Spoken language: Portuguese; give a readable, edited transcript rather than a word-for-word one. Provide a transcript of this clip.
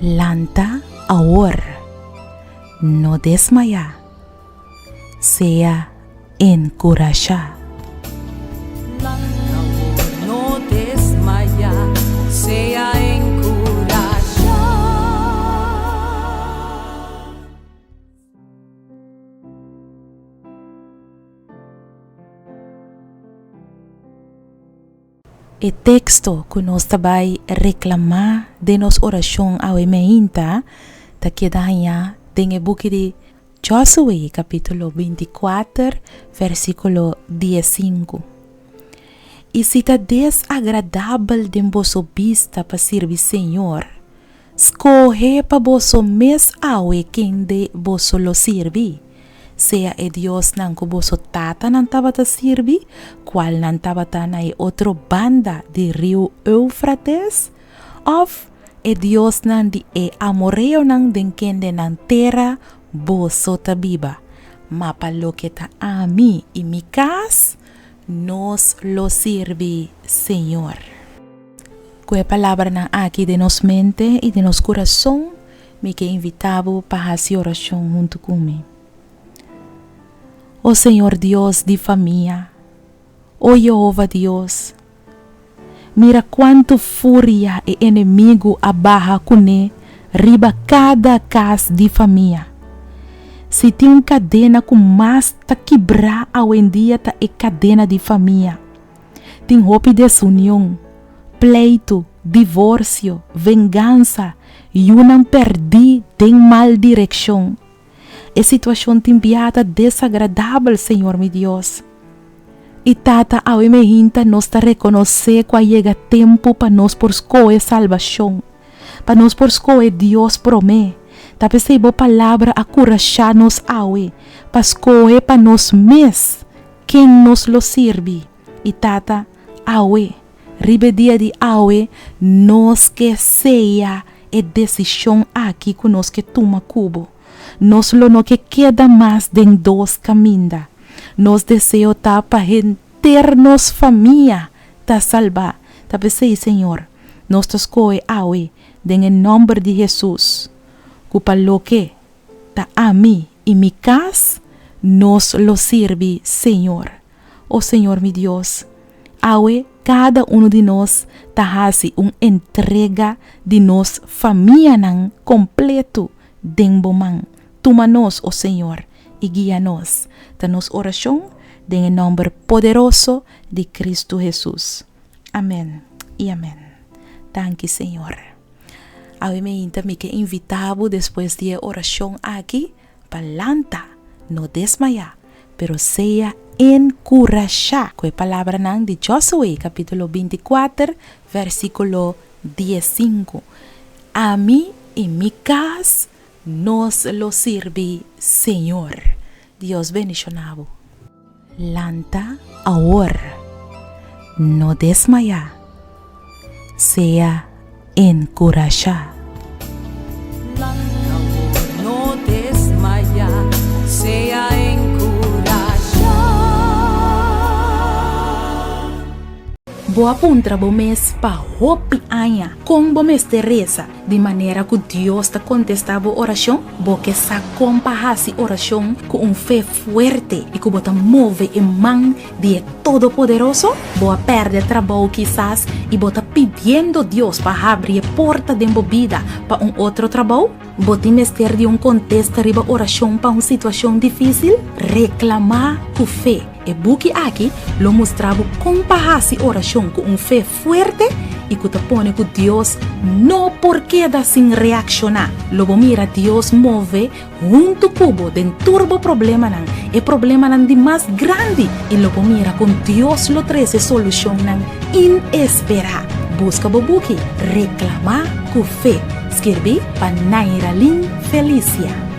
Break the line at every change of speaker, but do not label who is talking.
Lanta ahora, no desmaya, sea encorajar.
No desmaya, sea encorajar.
E texto que nós vai reclamar de nos oração ao emeinta, tá quedando tem o book de Josué, capítulo 24, versículo 15. E se está desagradável de vosso vista para servir Senhor, escolhe para vosso mes awe quem de vosso lo servir. Sea e Dios nan ko vosso tata nan tabata servir, qual nan tabata na outro banda de rio Eufrates, of e Dios nan di e amoreo nan den kende nan terra vosso tabiba. Ma palo que ta a mí y mi cas, nos lo sirve, Señor. Que palabra na aqui de nos mente e de nos coração, me que invitavo para a oração junto comigo. Oh Senhor Deus de família, oh Jeová Deus, mira quanto fúria e inimigo abarra cune riba cada casa de família. Se tem uma cadena com mais ta quebrar hoje em dia ta é cadena de família. Tem roupa de desunião, pleito, divórcio, vingança e uma perdi tem mal direção. É situação timbiada desagradável, Senhor meu Deus. E tata ao emehinta nós ta reconhecer que chega tempo para nós por escolher salvação, para nós por escolher Deus promete. Ta pensei boa palavra a curachar nos awe, para escolher para nós mes quem nos lo sirve. E tata awe, ribedia de awe, nós que seja a decisão aqui que nós que toma cubo. Nos lo no que queda mais de dois caminhos. Nos deseo ta para ternos família ta salvar. Ta pensei, Senhor, nós te escolhe awe, em nome de Jesus. Cupa lo que ta a mim e mi casa, nos lo sirve, Senhor. Oh Senhor, meu Deus, awe cada de nós ta hace entrega de nos família nan completo den bomang. Toma-nos, oh Senhor, e guia-nos. Dá-nos oração em nome poderoso de Cristo Jesus. Amém e amém. Thank you, Senhor. Ao emeinta me que invitavo depois de oração aqui, palanta, no desmaya, pero sea encorajar. Que palavra nang de Josué, capítulo 24, versículo 15. A mí y mi casa nos lo sirve, Señor. Dios bendicionado. Lanta ahora, no desmaya, sea encorajar.
No desmaya, sea encorajar.
Boa puntra bo mes pa hopi anha com bo mes Teresa de maneira que Deus te contestava oração bo que sa compahasi oração com fé forte e que bota move em mão de todo poderoso boa perde trabalho quizás e bota pedindo Deus para abrir a porta de vida para outro trabalho bota mester de contexto riba oração para uma situação difícil reclamar com fé. E buki aqui lo mostrava compahasi oração com fé forte e que te pone que Deus não por queda sem reaccionar. Logo mira Deus move junto cubo den turbo problema nan e problema nan de mais grande e logo mira com Deus lo treze solução nan inesperada. Busca bobuki reclamar com fé. Escrevi para Naira Lin Felicia.